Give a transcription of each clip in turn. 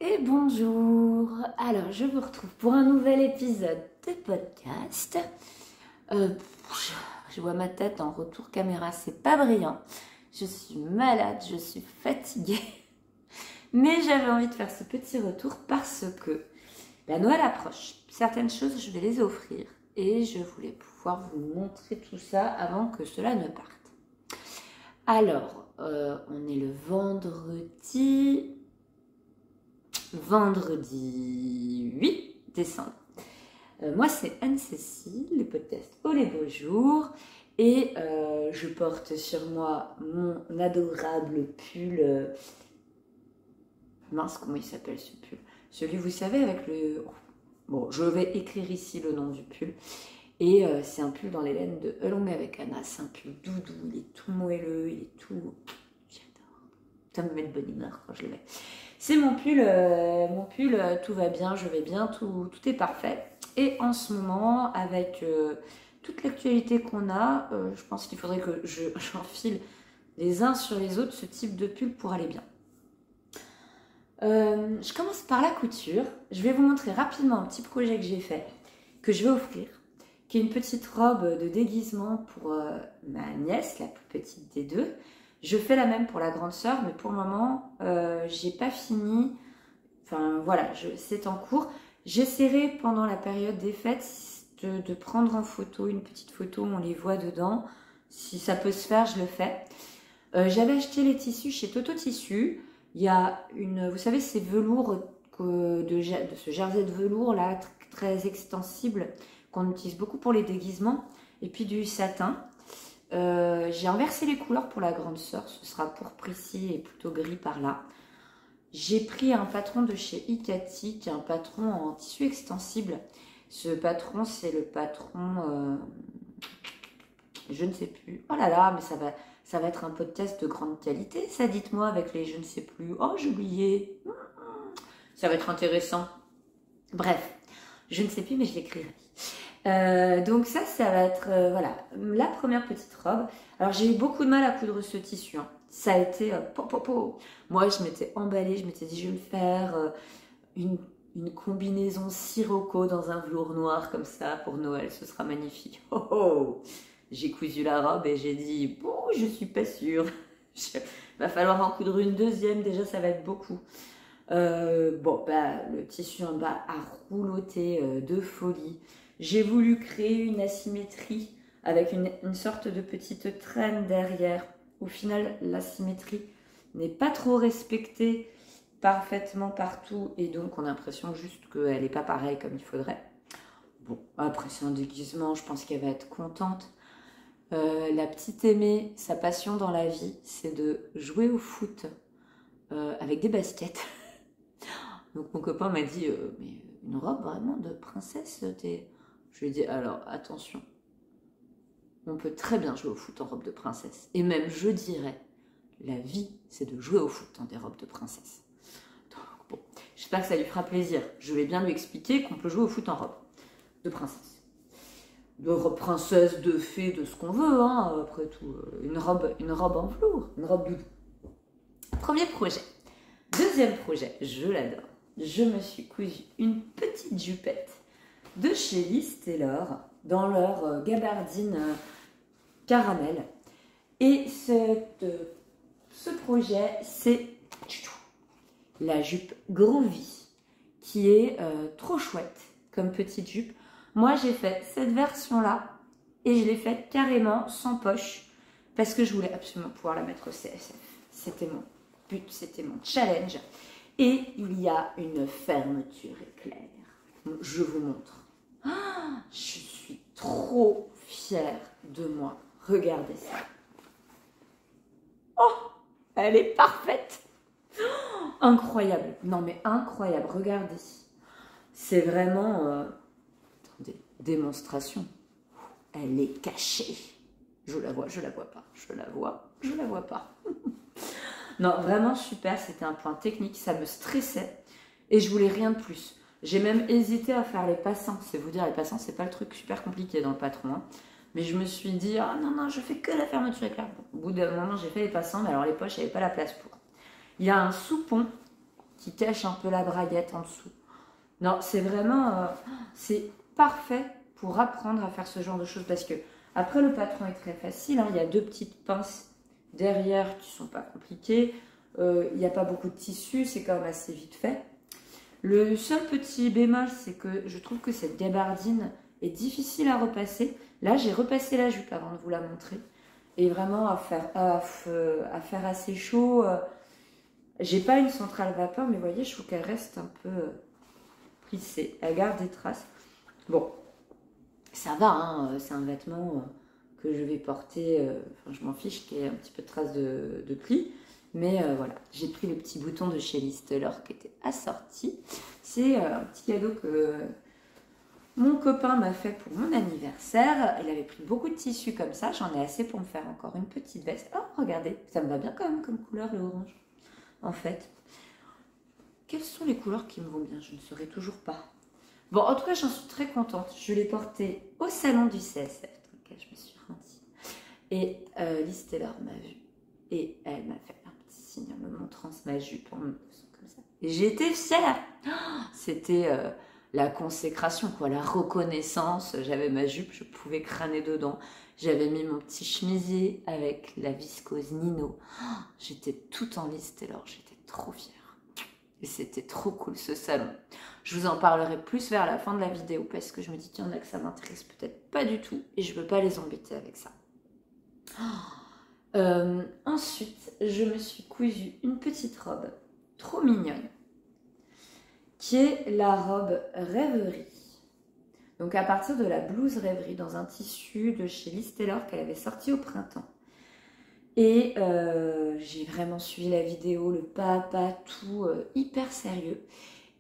Et bonjour. Alors, je vous retrouve pour un nouvel épisode de podcast. Euh, je vois ma tête en retour caméra, c'est pas brillant. Je suis malade, je suis fatiguée. Mais j'avais envie de faire ce petit retour parce que la Noël approche. Certaines choses, je vais les offrir. Et je voulais pouvoir vous montrer tout ça avant que cela ne parte. Alors, on est le vendredi 8 décembre. Moi, c'est Anne-Cécile, le podcast Oh les beaux jours. Et je porte sur moi mon adorable pull. Mince, comment il s'appelle ce pull? Celui, vous savez, avec le... Bon, je vais écrire ici le nom du pull. Et c'est un pull dans les laines de Along avec Anna. C'est un pull doudou, il est tout moelleux, il est tout... J'adore. Ça me met de bonne humeur quand je le mets. C'est mon pull, tout va bien, je vais bien, tout est parfait. Et en ce moment, avec toute l'actualité qu'on a, je pense qu'il faudrait que j'enfile les uns sur les autres ce type de pull pour aller bien. Je commence par la couture. Je vais vous montrer rapidement un petit projet que j'ai fait, que je vais offrir, qui est une petite robe de déguisement pour ma nièce, la plus petite des deux. Je fais la même pour la grande sœur, mais pour le moment, j'ai pas fini. Enfin voilà, c'est en cours. J'essaierai pendant la période des fêtes de prendre en photo, une petite photo où on les voit dedans. Si ça peut se faire, je le fais. J'avais acheté les tissus chez Toto Tissus. Il y a vous savez, ces velours de ce jersey de velours là, très extensible, qu'on utilise beaucoup pour les déguisements, et puis du satin. J'ai inversé les couleurs pour la grande sœur, ce sera pourpre ici et plutôt gris par là. J'ai pris un patron de chez Ikati, qui est un patron en tissu extensible. Ce patron, c'est le patron, je ne sais plus. Oh là là, mais ça va être un podcast de grande qualité, ça, dites-moi, avec les je ne sais plus. Oh, j'ai oublié. Ça va être intéressant. Bref, je ne sais plus, mais je l'écrirai. Donc ça va être voilà, la première petite robe. Alors j'ai eu beaucoup de mal à coudre ce tissu, hein. Ça a été Moi je m'étais emballée, je m'étais dit je vais me faire une combinaison sirocco dans un velours noir comme ça pour Noël, ce sera magnifique. Oh, oh. J'ai cousu la robe et j'ai dit bon, je suis pas sûre. Va falloir en coudre une deuxième, déjà ça va être beaucoup. Le tissu en bas a rouloté de folie. J'ai voulu créer une asymétrie avec une sorte de petite traîne derrière. Au final, l'asymétrie n'est pas trop respectée parfaitement partout et donc on a l'impression juste qu'elle n'est pas pareille comme il faudrait. Bon, après c'est un déguisement, je pense qu'elle va être contente. La petite Aimée, sa passion dans la vie, c'est de jouer au foot avec des baskets. Donc mon copain m'a dit mais une robe vraiment de princesse, Je lui ai dit alors attention, on peut très bien jouer au foot en robe de princesse. Et même je dirais, la vie c'est de jouer au foot dans des robes de princesse. Donc bon, j'espère que ça lui fera plaisir. Je vais bien lui expliquer qu'on peut jouer au foot en robe de princesse. De robe princesse, de fée, de ce qu'on veut, hein, après tout. Une robe en velours, une robe doudou. Premier projet. Deuxième projet, je l'adore. Je me suis cousu une petite jupette de chez Liz Taylor dans leur gabardine caramel. Et ce projet, c'est la jupe Groovy, qui est trop chouette comme petite jupe. Moi, j'ai fait cette version-là et je l'ai faite carrément sans poche parce que je voulais absolument pouvoir la mettre au CSF. C'était mon but, c'était mon challenge. Et il y a une fermeture éclair. Je vous montre. Je suis trop fière de moi. Regardez ça. Oh, elle est parfaite. Incroyable. Non mais incroyable. Regardez. C'est vraiment... Attendez, démonstration. Elle est cachée. Je la vois pas. Je la vois pas. Non, vraiment super, c'était un point technique, ça me stressait et je voulais rien de plus. J'ai même hésité à faire les passants, c'est vous dire, les passants, c'est pas le truc super compliqué dans le patron, hein. Mais je me suis dit, ah non, je fais que la fermeture éclair. Bon, au bout d'un moment, j'ai fait les passants, mais alors les poches, il n'y avait pas la place pour. Il y a un soupon qui tèche un peu la braguette en dessous. Non, c'est vraiment, c'est parfait pour apprendre à faire ce genre de choses parce que après le patron est très facile, hein, il y a 2 petites pinces derrière qui sont pas compliquées, il n'y a pas beaucoup de tissu, c'est quand même assez vite fait. Le seul petit bémol, c'est que je trouve que cette gabardine est difficile à repasser. Là, j'ai repassé la jupe avant de vous la montrer. Et vraiment, à faire assez chaud. J'ai pas une centrale vapeur, mais vous voyez, je trouve qu'elle reste un peu plissée. Elle garde des traces. Bon, ça va, hein, c'est un vêtement que je vais porter. Enfin, je m'en fiche qu'il y ait un petit peu de traces de plis. Mais voilà, j'ai pris le petit bouton de chez Listeler qui était assorti. C'est un petit cadeau que mon copain m'a fait pour mon anniversaire. Il avait pris beaucoup de tissus comme ça. J'en ai assez pour me faire encore une petite veste. Oh, regardez, ça me va bien quand même comme couleur, le orange. En fait, quelles sont les couleurs qui me vont bien? Je ne saurais toujours pas. Bon, en tout cas, j'en suis très contente. Je l'ai porté au salon du CSF, dans lequel je me suis rendue. Et Listeler m'a vue. Et elle m'a fait un petit signe en me montrant ma jupe, en me poussant comme ça. Et j'étais fière. C'était la consécration, quoi, la reconnaissance. J'avais ma jupe, je pouvais crâner dedans. J'avais mis mon petit chemisier avec la viscose Nino. J'étais toute en Listeler, j'étais trop fière. Et c'était trop cool ce salon. Je vous en parlerai plus vers la fin de la vidéo parce que je me dis qu'il y en a que ça m'intéresse peut-être pas du tout et je ne veux pas les embêter avec ça. Ensuite, je me suis cousu une petite robe trop mignonne qui est la robe Rêverie. Donc à partir de la blouse Rêverie dans un tissu de chez Listeler qu'elle avait sorti au printemps. Et j'ai vraiment suivi la vidéo, le pas à pas, tout hyper sérieux.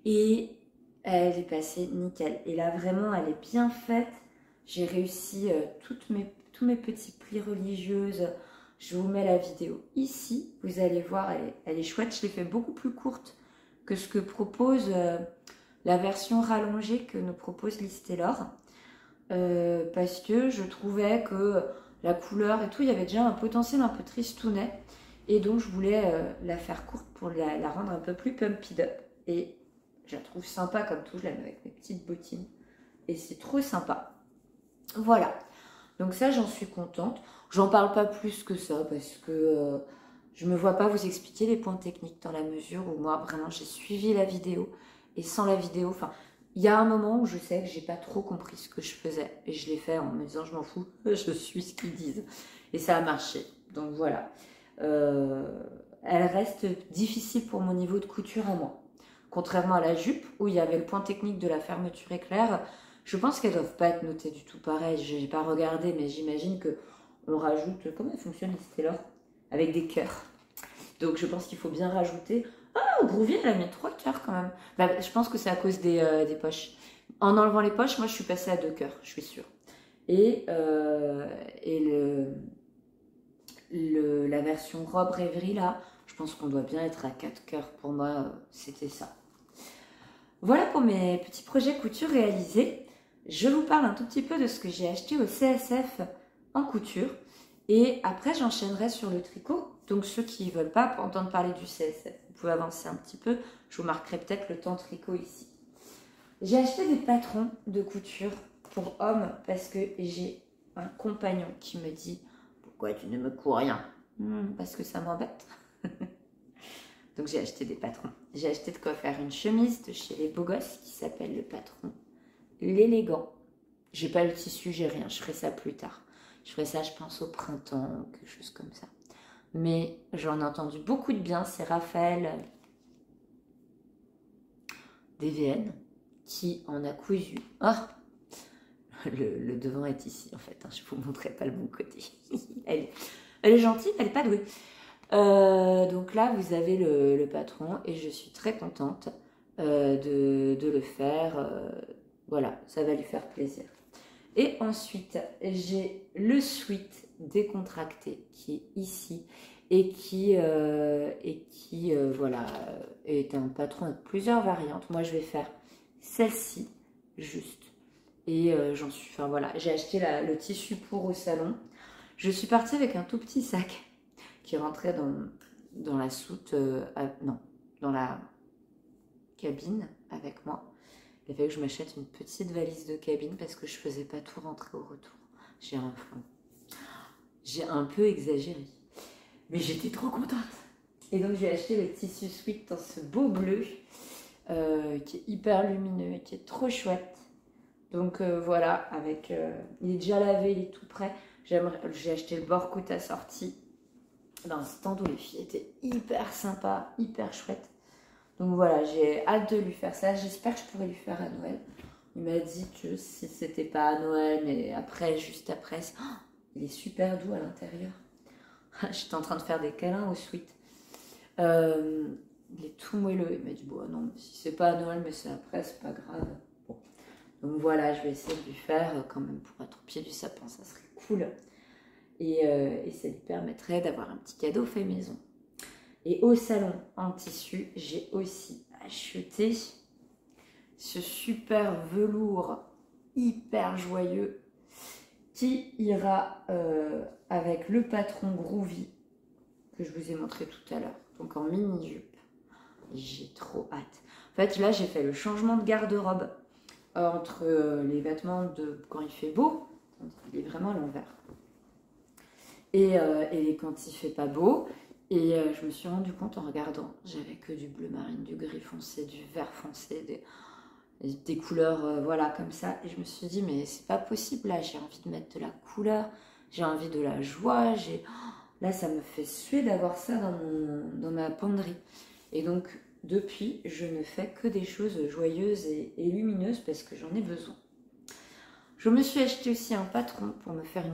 Et elle est passée nickel. Et là vraiment elle est bien faite. J'ai réussi tous mes petits plis religieuses. Je vous mets la vidéo ici. Vous allez voir, elle est chouette. Je l'ai fait beaucoup plus courte que ce que propose la version rallongée que nous propose Listeler. Parce que je trouvais que la couleur et tout, il y avait déjà un potentiel un peu tristounet. Et donc, je voulais la faire courte pour la rendre un peu plus pumped up. Et je la trouve sympa comme tout. Je la mets avec mes petites bottines. Et c'est trop sympa. Voilà. Donc ça, j'en suis contente. J'en parle pas plus que ça parce que je me vois pas vous expliquer les points techniques dans la mesure où moi, vraiment, j'ai suivi la vidéo. Et sans la vidéo, enfin, il y a un moment où je sais que j'ai pas trop compris ce que je faisais. Et je l'ai fait en me disant, je m'en fous, je suis ce qu'ils disent. Et ça a marché. Donc voilà. Elle reste difficile pour mon niveau de couture à moi. Contrairement à la jupe, où il y avait le point technique de la fermeture éclair, je pense qu'elles ne doivent pas être notées du tout pareil. Je n'ai pas regardé, mais j'imagine qu'on rajoute... Comment elle fonctionne, Listeler? Avec des cœurs. Donc je pense qu'il faut bien rajouter... Oh, Groovy, elle a mis 3 cœurs quand même. Bah, je pense que c'est à cause des poches. En enlevant les poches, moi je suis passée à 2 cœurs, je suis sûre. Et la version robe rêverie là, je pense qu'on doit bien être à 4 cœurs. Pour moi, c'était ça. Voilà pour mes petits projets couture réalisés. Je vous parle un tout petit peu de ce que j'ai acheté au CSF en couture. Et après, j'enchaînerai sur le tricot. Donc, ceux qui ne veulent pas entendre parler du CSF, vous pouvez avancer un petit peu. Je vous marquerai peut-être le temps tricot ici. J'ai acheté des patrons de couture pour hommes parce que j'ai un compagnon qui me dit « Pourquoi tu ne me couds rien ?» Parce que ça m'embête. Donc, j'ai acheté des patrons. J'ai acheté de quoi faire une chemise de chez les beaux gosses qui s'appelle le patron l'élégant. J'ai pas le tissu, j'ai rien. Je ferai ça plus tard. Je ferai ça, je pense, au printemps, quelque chose comme ça. Mais j'en ai entendu beaucoup de bien. C'est Raphaël DVN qui en a cousu. Oh, le devant est ici, en fait. Hein. Je vous montrerai pas le bon côté. elle est gentille, elle n'est pas douée. Donc là, vous avez le patron et je suis très contente de le faire. Voilà, ça va lui faire plaisir. Et ensuite, j'ai le sweat décontracté qui est ici et qui voilà, est un patron avec plusieurs variantes. Moi, je vais faire celle-ci, juste. Et j'en suis... Enfin, voilà, j'ai acheté le tissu pour au salon. Je suis partie avec un tout petit sac qui rentrait dans la soute... non, dans la... cabine avec moi. Il a fallu que je m'achète une petite valise de cabine parce que je ne faisais pas tout rentrer au retour. J'ai un peu exagéré, mais j'étais trop contente. Et donc j'ai acheté le tissu sweat dans ce beau bleu qui est hyper lumineux et qui est trop chouette. Donc voilà, avec il est déjà lavé, il est tout prêt. J'ai acheté le bord-côte assorti d'un stand où les filles étaient hyper sympas, hyper chouettes. Donc voilà, j'ai hâte de lui faire ça. J'espère que je pourrai lui faire à Noël. Il m'a dit que si c'était pas à Noël, mais après, juste après, il est super doux à l'intérieur. J'étais en train de faire des câlins au sweat. Il est tout moelleux. Il m'a dit, bon, non, si c'est pas à Noël, mais c'est après, c'est pas grave. Bon. Donc voilà, je vais essayer de lui faire quand même pour être au pied du sapin, ça serait cool. Et ça lui permettrait d'avoir un petit cadeau fait maison. Et au salon en tissu, j'ai aussi acheté ce super velours hyper joyeux qui ira avec le patron Groovy que je vous ai montré tout à l'heure. Donc en mini-jupe. J'ai trop hâte. En fait, là, j'ai fait le changement de garde-robe entre les vêtements de quand il fait beau. Il est vraiment à l'envers. Et quand il fait pas beau. Et je me suis rendu compte en regardant, j'avais que du bleu marine, du gris foncé, du vert foncé, des couleurs voilà comme ça. Et je me suis dit mais c'est pas possible là, j'ai envie de mettre de la couleur, j'ai envie de la joie, là ça me fait suer d'avoir ça dans ma penderie. Et donc depuis je ne fais que des choses joyeuses et lumineuses parce que j'en ai besoin. Je me suis acheté aussi un patron pour me faire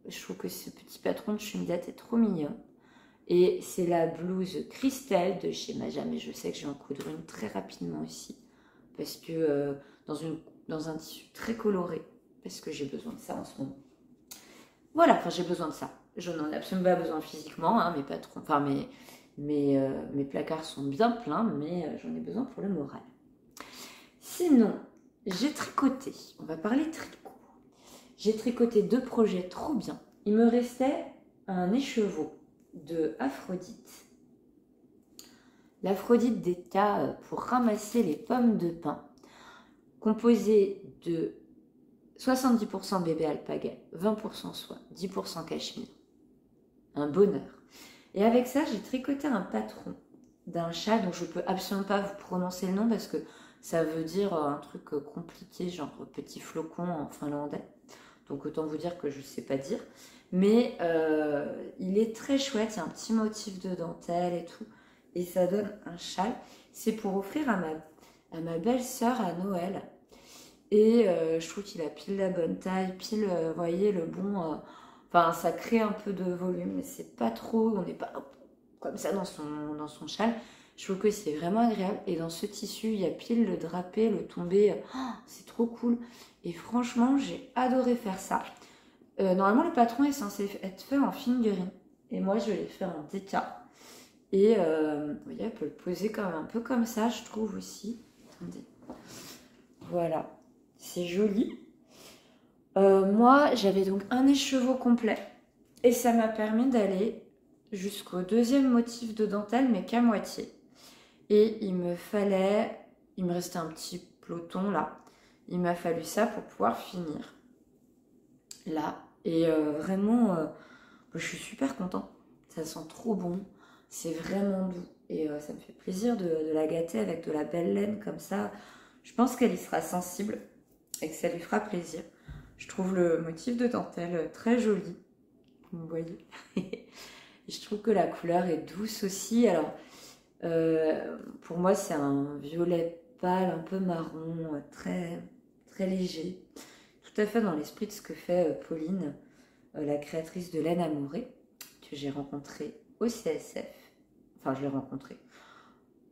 je trouve que ce petit patron de Schmidat est trop mignon. Et c'est la blouse Christelle de chez Majam. Et je sais que je vais en coudre une très rapidement aussi. Parce que dans un tissu très coloré. Parce que j'ai besoin de ça en ce moment. Voilà, enfin j'ai besoin de ça. Je n'en ai absolument pas besoin physiquement. Hein, mes placards sont bien pleins. Mais j'en ai besoin pour le moral. Sinon, j'ai tricoté. On va parler tricot. J'ai tricoté 2 projets trop bien. Il me restait un écheveau de Aphrodite. L'Aphrodite d'État pour ramasser les pommes de pin, composée de 70% bébé alpaga, 20% soie, 10% cachemire. Un bonheur. Et avec ça, j'ai tricoté un patron d'un chat dont je ne peux absolument pas vous prononcer le nom parce que ça veut dire un truc compliqué, genre petit flocon en finlandais. Donc autant vous dire que je ne sais pas dire. Mais il est très chouette, il y a un petit motif de dentelle et tout. Et ça donne un châle. C'est pour offrir à ma belle-sœur à Noël. Et je trouve qu'il a pile la bonne taille, pile, vous voyez, le bon... Enfin, ça crée un peu de volume, mais c'est pas trop... On n'est pas comme ça dans son châle. Je trouve que c'est vraiment agréable. Et dans ce tissu, il y a pile le drapé, le tombé. Oh, c'est trop cool. Et franchement, j'ai adoré faire ça. Normalement, le patron est censé être fait en fingering. Et moi, je l'ai fait en déca. Et vous voyez, elle peut le poser comme, un peu comme ça, je trouve aussi. Attendez. Voilà. C'est joli. Moi, j'avais donc un écheveau complet. Et ça m'a permis d'aller jusqu'au 2e motif de dentelle, mais qu'à moitié. Et il me restait un petit peloton là. Il m'a fallu ça pour pouvoir finir. Là. Et vraiment, je suis super contente. Ça sent trop bon. C'est vraiment doux. Et ça me fait plaisir de la gâter avec de la belle laine comme ça. Je pense qu'elle y sera sensible et que ça lui fera plaisir. Je trouve le motif de dentelle très joli. Vous voyez. Et je trouve que la couleur est douce aussi. Alors, pour moi, c'est un violet pâle, un peu marron, très, très léger. Tout à fait dans l'esprit de ce que fait Pauline, la créatrice de Laine Amourée, que j'ai rencontrée au CSF. Enfin, je l'ai rencontrée.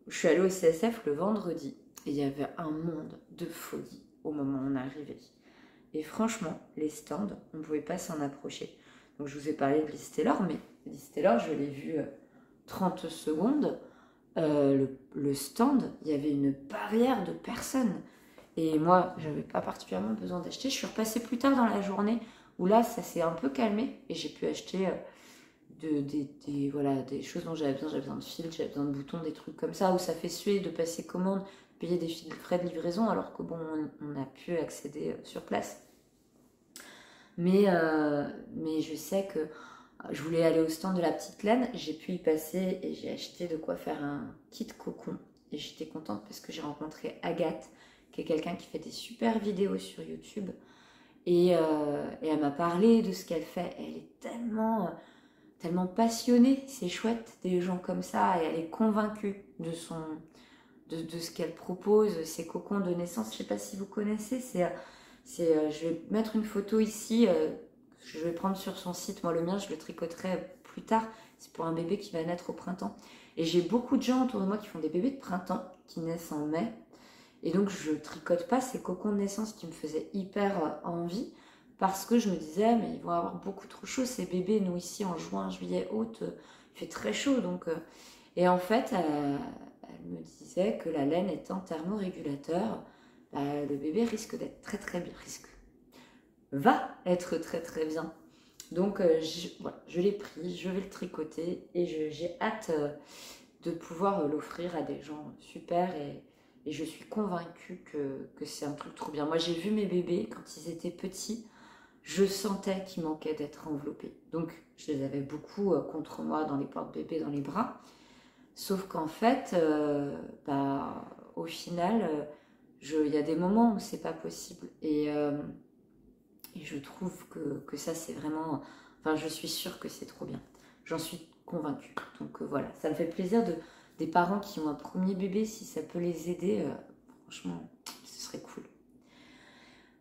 Je suis allée au CSF le vendredi et il y avait un monde de folie au moment où on est arrivé. Et franchement, les stands, on ne pouvait pas s'en approcher. Donc, je vous ai parlé de Liz Taylor, mais Liz Taylor, je l'ai vu 30 secondes. Le stand, il y avait une barrière de personnes. Et moi, je n'avais pas particulièrement besoin d'acheter. Je suis repassée plus tard dans la journée où là, ça s'est un peu calmé et j'ai pu acheter des choses dont j'avais besoin. J'avais besoin de fils, j'avais besoin de boutons, des trucs comme ça où ça fait suer de passer commande payer des frais de livraison alors que bon, on a pu accéder sur place. Mais je sais que je voulais aller au stand de la petite laine, j'ai pu y passer et j'ai acheté de quoi faire un kit cocon. Et j'étais contente parce que j'ai rencontré Agathe, qui est quelqu'un qui fait des super vidéos sur YouTube. Et elle m'a parlé de ce qu'elle fait. Elle est tellement passionnée, c'est chouette, des gens comme ça. Et elle est convaincue de ce qu'elle propose, ses cocons de naissance. Je ne sais pas si vous connaissez, je vais mettre une photo ici, je vais prendre sur son site. Moi, le mien, je le tricoterai plus tard. C'est pour un bébé qui va naître au printemps. Et j'ai beaucoup de gens autour de moi qui font des bébés de printemps, qui naissent en mai. Et donc, je ne tricote pas ces cocons de naissance qui me faisaient hyper envie, parce que je me disais, mais ils vont avoir beaucoup trop chaud, ces bébés. Nous, ici, en juin, juillet, août, il fait très chaud. Donc, et en fait, elle me disait que la laine étant thermorégulateur, le bébé risque d'être très bien, va être très bien. Donc, voilà, je l'ai pris, je vais le tricoter et j'ai hâte de pouvoir l'offrir à des gens super et je suis convaincue que c'est un truc trop bien. Moi, j'ai vu mes bébés quand ils étaient petits, je sentais qu'ils manquaient d'être enveloppés. Donc, je les avais beaucoup contre moi dans les porte-bébés, dans les bras. Sauf qu'en fait, au final, il y a des moments où c'est pas possible. Et je trouve que ça, c'est vraiment... Enfin, je suis sûre que c'est trop bien. J'en suis convaincue. Donc voilà, ça me fait plaisir des parents qui ont un premier bébé, si ça peut les aider, franchement, ce serait cool.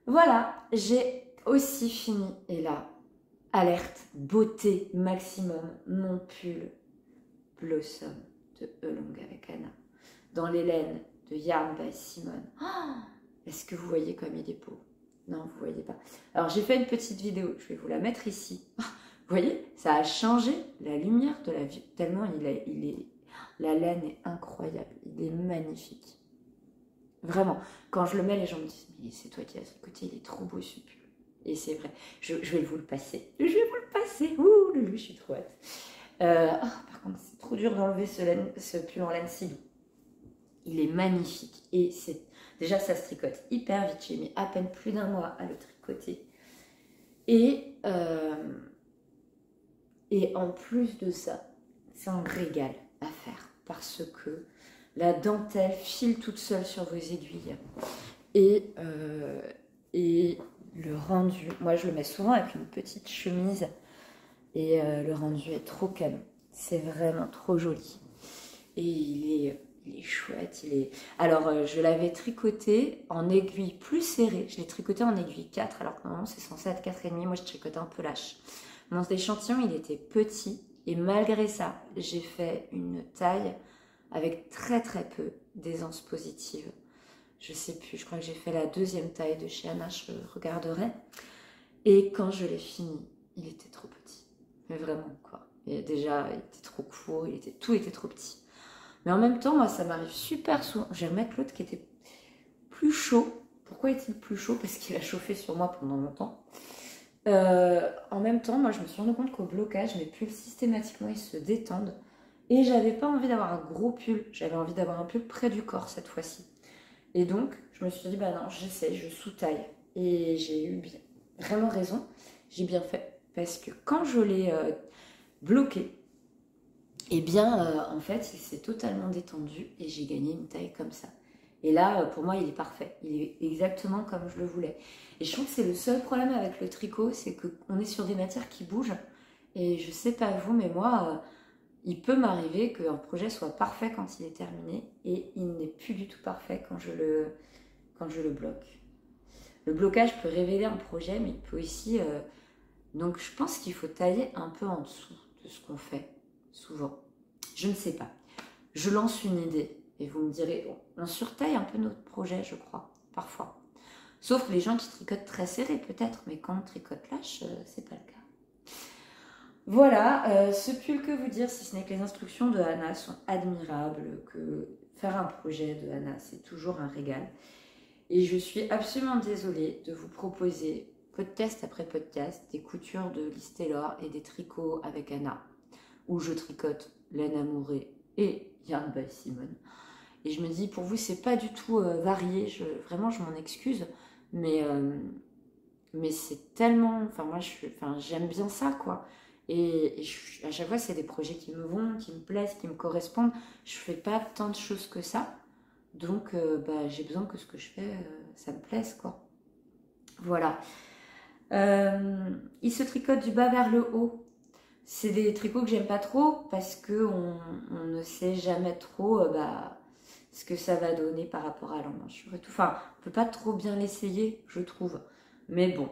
Voilà, j'ai aussi fini. Et là, alerte, beauté maximum, mon pull Blossom de Elong avec Anna, dans les laines de Yarn by Simone. Oh, est-ce que vous voyez comme il est beau? Non, vous voyez pas. Alors, j'ai fait une petite vidéo, je vais vous la mettre ici. Vous voyez, ça a changé la lumière de la vue, tellement la laine est incroyable, il est magnifique. Vraiment, quand je le mets, les gens me disent, mais c'est toi qui as tricoté, il est trop beau ce pull. Et c'est vrai, je vais vous le passer. Je vais vous le passer. Ouh, Loulou, je suis trop hâte. Par contre, c'est trop dur d'enlever ce pull en laine si doux. Il est magnifique et déjà ça se tricote hyper vite. J'ai mis à peine plus d'un mois à le tricoter. Et en plus de ça, c'est un régal à faire parce que la dentelle file toute seule sur vos aiguilles. Et le rendu, moi je le mets souvent avec une petite chemise et le rendu est trop canon. C'est vraiment trop joli. Et il est chouette. Alors, je l'avais tricoté en aiguille plus serrée. Je l'ai tricoté en aiguille 4, alors que normalement, c'est censé être 4,5. Moi, je tricotais un peu lâche. Mon échantillon, il était petit. Et malgré ça, j'ai fait une taille avec très peu d'aisance positive. Je sais plus, je crois que j'ai fait la deuxième taille de chez Anna, je regarderai. Et quand je l'ai fini, il était trop petit. Mais vraiment, quoi. Et déjà, il était trop court, tout était trop petit. Mais en même temps, moi, ça m'arrive super souvent. Je vais remettre l'autre qui était plus chaud. Pourquoi est-il plus chaud? Parce qu'il a chauffé sur moi pendant longtemps. En même temps, moi, je me suis rendu compte qu'au blocage, mes pulls, systématiquement, ils se détendent. Et j'avais pas envie d'avoir un gros pull. J'avais envie d'avoir un pull près du corps cette fois-ci. Et donc, je me suis dit, bah non, j'essaie, je sous-taille. Et j'ai eu vraiment raison. J'ai bien fait. Parce que quand je l'ai bloqué, eh bien, en fait, il s'est totalement détendu et j'ai gagné une taille comme ça. Et là, pour moi, il est parfait. Il est exactement comme je le voulais. Et je trouve que c'est le seul problème avec le tricot, c'est qu'on est sur des matières qui bougent. Et je sais pas vous, mais moi, il peut m'arriver qu'un projet soit parfait quand il est terminé et il n'est plus du tout parfait quand je le bloque. Le blocage peut révéler un projet, mais il peut aussi... Donc, je pense qu'il faut tailler un peu en dessous de ce qu'on fait. Souvent. Je ne sais pas. Je lance une idée et vous me direz, bon, on surtaille un peu notre projet, je crois, parfois. Sauf les gens qui tricotent très serré peut-être, mais quand on tricote lâche, c'est pas le cas. Voilà, ce pull, que vous dire si ce n'est que les instructions de Anna sont admirables, que faire un projet de Anna, c'est toujours un régal. Et je suis absolument désolée de vous proposer, podcast après podcast, des coutures de Liz Taylor et des tricots avec Anna, où je tricote laine amourée et Yarn by Simone. Et je me dis, pour vous, c'est pas du tout varié. Vraiment, je m'en excuse. Mais c'est tellement... Enfin, moi, j'aime bien ça, quoi. À chaque fois, c'est des projets qui me vont, qui me plaisent, qui me correspondent. Je fais pas tant de choses que ça. Donc, j'ai besoin que ce que je fais, ça me plaise, quoi. Voilà. Il se tricote du bas vers le haut. C'est des tricots que j'aime pas trop parce qu'on ne sait jamais trop ce que ça va donner par rapport à l'emmanchure et tout. Enfin, on peut pas trop bien l'essayer, je trouve. Mais bon,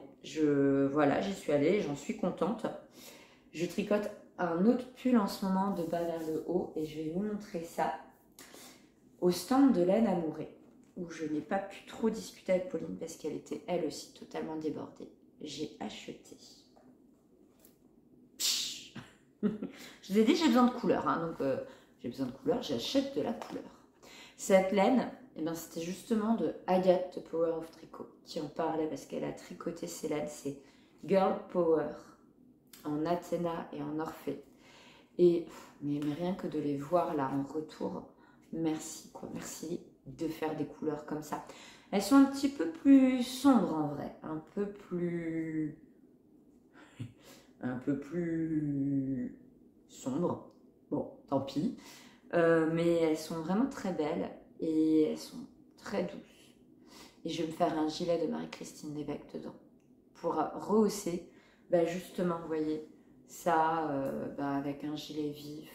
voilà, j'y suis allée, j'en suis contente. Je tricote un autre pull en ce moment de bas vers le haut et je vais vous montrer ça au stand de laine amourée où je n'ai pas pu trop discuter avec Pauline parce qu'elle était elle aussi totalement débordée. J'ai acheté. Je vous ai dit, j'ai besoin de couleurs, hein, donc j'ai besoin de couleurs, j'achète de la couleur. Cette laine, eh ben, c'était justement de Agathe, The Power of Tricot, qui en parlait parce qu'elle a tricoté ces laines. C'est Girl Power en Athéna et en Orphée. Et mais rien que de les voir là en retour, merci quoi, merci de faire des couleurs comme ça. Elles sont un petit peu plus sombres en vrai, un peu plus sombres. Bon, tant pis. Mais elles sont vraiment très belles et elles sont très douces. Et je vais me faire un gilet de Marie-Christine Lévesque dedans pour rehausser, justement, vous voyez, ça avec un gilet vif,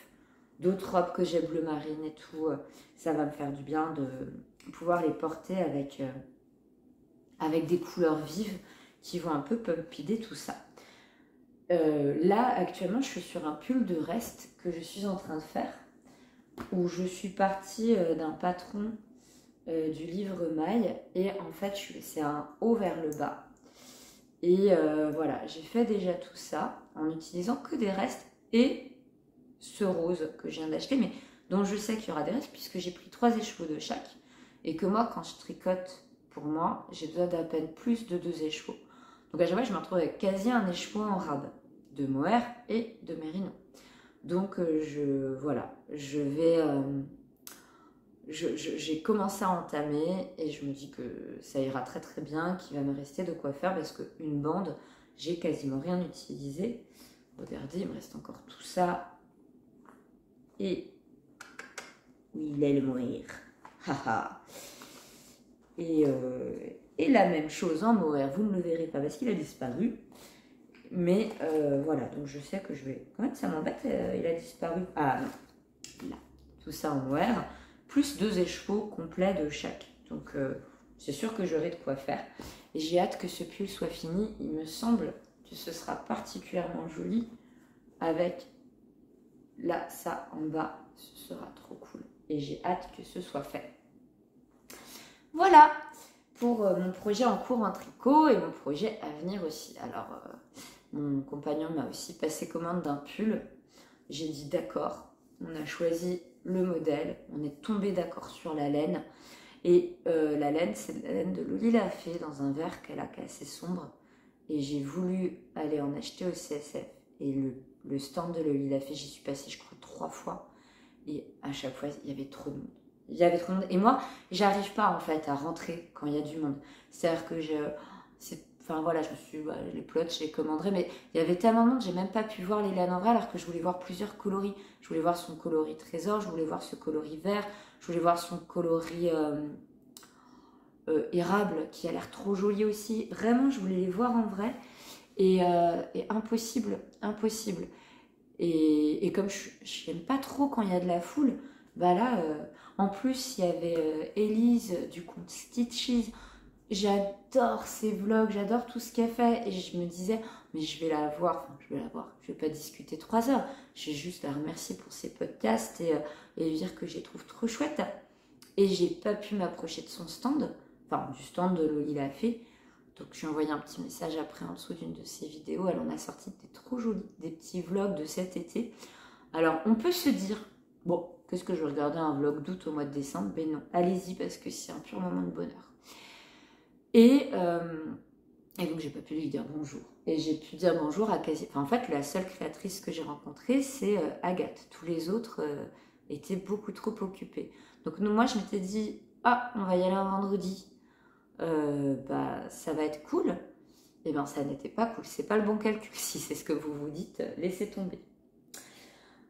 d'autres robes que j'ai bleu marine et tout, ça va me faire du bien de pouvoir les porter avec des couleurs vives qui vont un peu pumpider tout ça. Là, actuellement, je suis sur un pull de reste que je suis en train de faire, où je suis partie d'un patron du livre Maille, et en fait, c'est un haut vers le bas. Et voilà, j'ai fait déjà tout ça en utilisant que des restes et ce rose que je viens d'acheter, mais dont je sais qu'il y aura des restes puisque j'ai pris 3 écheveaux de chaque, et que moi, quand je tricote pour moi, j'ai besoin d'à peine plus de 2 écheveaux. Donc à chaque fois, je me retrouve avec quasi un écheveau en rab de mohair et de mérino. Donc voilà, j'ai commencé à entamer et je me dis que ça ira très très bien, qu'il va me rester de quoi faire parce qu'une bande, j'ai quasiment rien utilisé. Regardez, il me reste encore tout ça. Et oui, il est le mourir. Et la même chose en mohair, vous ne le verrez pas parce qu'il a disparu. Mais voilà, donc je sais que je vais... Quand même, ça m'embête, il a disparu. Ah non, là, tout ça en mohair, plus 2 écheveaux complets de chaque. Donc c'est sûr que j'aurai de quoi faire. Et j'ai hâte que ce pull soit fini. Il me semble que ce sera particulièrement joli avec là, ça en bas. Ce sera trop cool. Et j'ai hâte que ce soit fait. Voilà pour mon projet en cours en tricot et mon projet à venir aussi. Alors... mon compagnon m'a aussi passé commande d'un pull. J'ai dit d'accord. On a choisi le modèle. On est tombé d'accord sur la laine. Et la laine, c'est la laine de Loli Lafay dans un vert qu'elle a qui est assez sombre. Et j'ai voulu aller en acheter au CSF. Et le stand de Loli Lafay, j'y suis passée, je crois, 3 fois. Et à chaque fois, il y avait trop de monde. Il y avait trop de monde. Et moi, j'arrive pas en fait à rentrer quand il y a du monde. C'est-à-dire que enfin voilà, les plots, je les commanderai, mais il y avait tellement de monde, j'ai même pas pu voir les laines en vrai, alors que je voulais voir plusieurs coloris. Je voulais voir son coloris trésor, je voulais voir ce coloris vert, je voulais voir son coloris érable, qui a l'air trop joli aussi. Vraiment, je voulais les voir en vrai, et impossible. Et comme je n'aime pas trop quand il y a de la foule, là, en plus, il y avait Élise du compte Stitches. J'adore ses vlogs, j'adore tout ce qu'elle fait. Et je me disais, mais je vais la voir. Je vais pas discuter 3 heures. Je vais juste la remercier pour ses podcasts et lui dire que je les trouve trop chouettes. Et j'ai pas pu m'approcher de son stand, enfin du stand de Loli Lafay. Donc je lui ai envoyé un petit message après en dessous d'une de ses vidéos. Elle en a sorti des trop jolis, des petits vlogs de cet été. Alors on peut se dire, bon, qu'est-ce que je vais regarder un vlog d'août au mois de décembre? Ben non, allez-y parce que c'est un pur moment de bonheur. Et donc j'ai pas pu lui dire bonjour. Et j'ai pu dire bonjour à quasi... Enfin, en fait, la seule créatrice que j'ai rencontrée, c'est Agathe. Tous les autres étaient beaucoup trop occupés. Donc moi, je m'étais dit, ah, on va y aller un vendredi. Ça va être cool. Eh bien, ça n'était pas cool. C'est pas le bon calcul. Si c'est ce que vous vous dites, laissez tomber.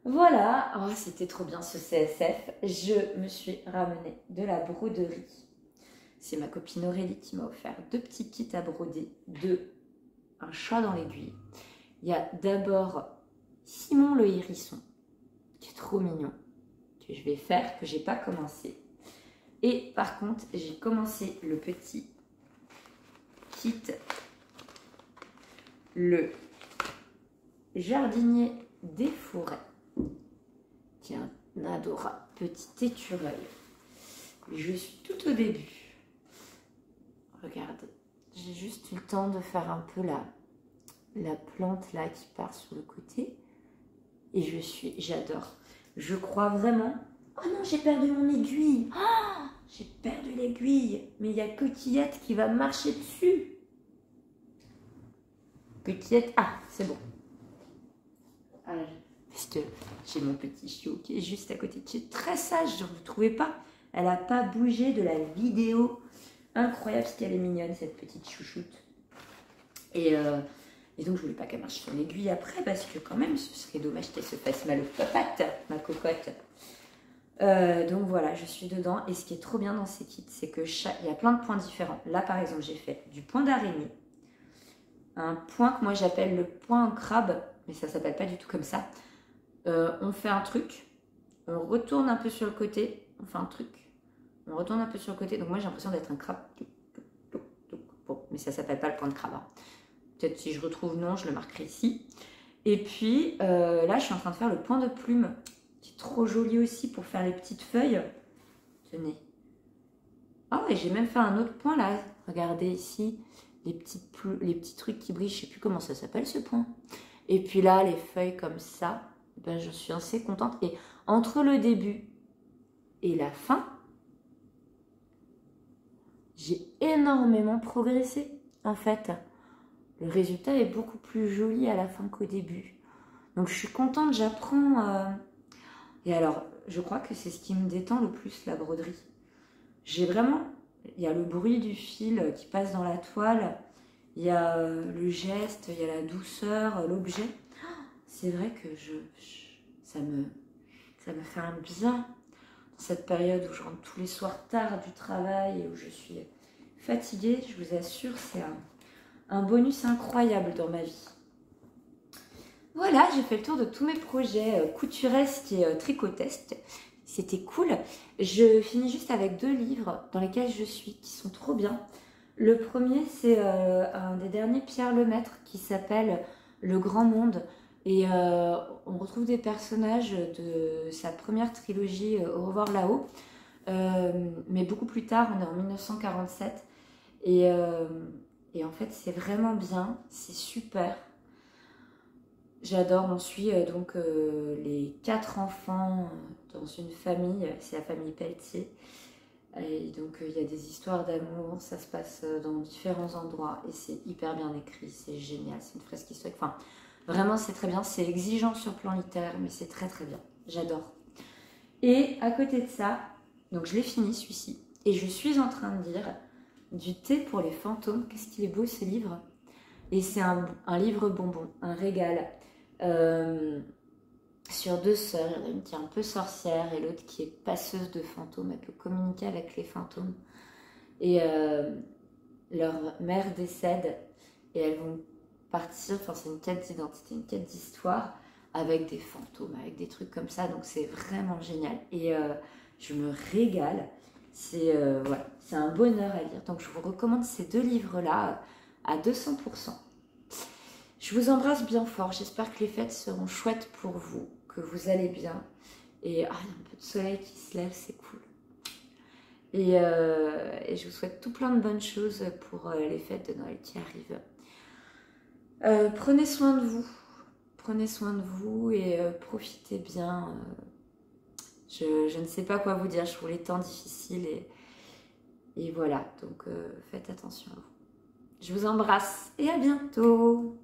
Voilà. Oh, c'était trop bien ce CSF. Je me suis ramené de la broderie. C'est ma copine Aurélie qui m'a offert 2 petits kits à broder de un chat dans l'aiguille. Il y a d'abord Simon le hérisson, qui est trop mignon, que je vais faire, que j'ai pas commencé. Et par contre, j'ai commencé le petit kit, le jardinier des forêts, qui est un adorable petit écureuil. Je suis tout au début. Regardez, j'ai juste eu le temps de faire un peu la plante là qui part sur le côté. Et j'adore. Je crois vraiment... Oh non, j'ai perdu mon aiguille. Oh, j'ai perdu l'aiguille. Mais il y a Coquillette qui va marcher dessus. Coquillette, ah, c'est bon. Ah, parce que j'ai mon petit chiot qui est juste à côté, qui est très sage, vous ne trouvez pas? Elle n'a pas bougé de la vidéo. Incroyable, parce qu'elle est mignonne, cette petite chouchoute. Et donc, je voulais pas qu'elle marche sur l'aiguille après, parce que quand même, ce serait dommage qu'elle se fasse mal aux papates, ma cocotte. Donc voilà, je suis dedans. Et ce qui est trop bien dans ces kits, c'est que il y a plein de points différents. Là, par exemple, j'ai fait du point d'araignée. Un point que moi, j'appelle le point en crabe, mais ça s'appelle pas du tout comme ça. On fait un truc, on retourne un peu sur le côté, on fait un truc, on retourne un peu sur le côté. Donc moi, j'ai l'impression d'être un crabe. Bon, mais ça s'appelle pas le point de crabe. Hein. Peut-être si je retrouve, non, je le marquerai ici. Et puis, là, je suis en train de faire le point de plume, qui est trop joli aussi pour faire les petites feuilles. Tenez. Ah ouais, j'ai même fait un autre point, là. Regardez ici, les petits trucs qui brillent. Je sais plus comment ça s'appelle, ce point. Et puis là, les feuilles comme ça, ben, je suis assez contente. Et entre le début et la fin, j'ai énormément progressé, en fait. Le résultat est beaucoup plus joli à la fin qu'au début. Donc je suis contente, j'apprends. Et alors, je crois que c'est ce qui me détend le plus, la broderie. J'ai vraiment... Il y a le bruit du fil qui passe dans la toile, il y a le geste, il y a la douceur, l'objet. C'est vrai que ça me fait un bien dans cette période où je rentre tous les soirs tard du travail et où je suis fatiguée. Je vous assure, c'est un bonus incroyable dans ma vie. Voilà, j'ai fait le tour de tous mes projets couturesques et tricotesques. C'était cool. Je finis juste avec 2 livres dans lesquels je suis, qui sont trop bien. Le premier, c'est un des derniers Pierre Lemaître qui s'appelle Le Grand Monde. Et on retrouve des personnages de sa première trilogie Au revoir là-haut. Mais beaucoup plus tard, on est en 1947. Et en fait, c'est vraiment bien, c'est super. J'adore, on suit donc les 4 enfants dans une famille, c'est la famille Pelletier. Et donc il y a des histoires d'amour, ça se passe dans différents endroits et c'est hyper bien écrit, c'est génial, c'est une fresque historique. Enfin, vraiment c'est très bien, c'est exigeant sur le plan littéraire, mais c'est très très bien, j'adore. Et à côté de ça, donc je l'ai fini celui-ci, et je suis en train de lire Du thé pour les fantômes. Qu'est-ce qu'il est beau ce livre! Et c'est un livre bonbon, un régal. Sur 2 sœurs, il y en a une qui est un peu sorcière et l'autre qui est passeuse de fantômes. Elle peut communiquer avec les fantômes. Et leur mère décède et elles vont partir, enfin c'est une quête d'identité, une quête d'histoire avec des fantômes, avec des trucs comme ça. Donc c'est vraiment génial. Et je me régale. C'est voilà, c'est un bonheur à lire. Donc je vous recommande ces 2 livres-là à 200%. Je vous embrasse bien fort. J'espère que les fêtes seront chouettes pour vous, que vous allez bien. Et il y a un peu de soleil qui se lève, c'est cool. Et je vous souhaite tout plein de bonnes choses pour les fêtes de Noël qui arrivent. Prenez soin de vous. Prenez soin de vous et profitez bien. Je ne sais pas quoi vous dire. Je trouve les temps difficiles et voilà. Donc faites attention à vous. Je vous embrasse et à bientôt.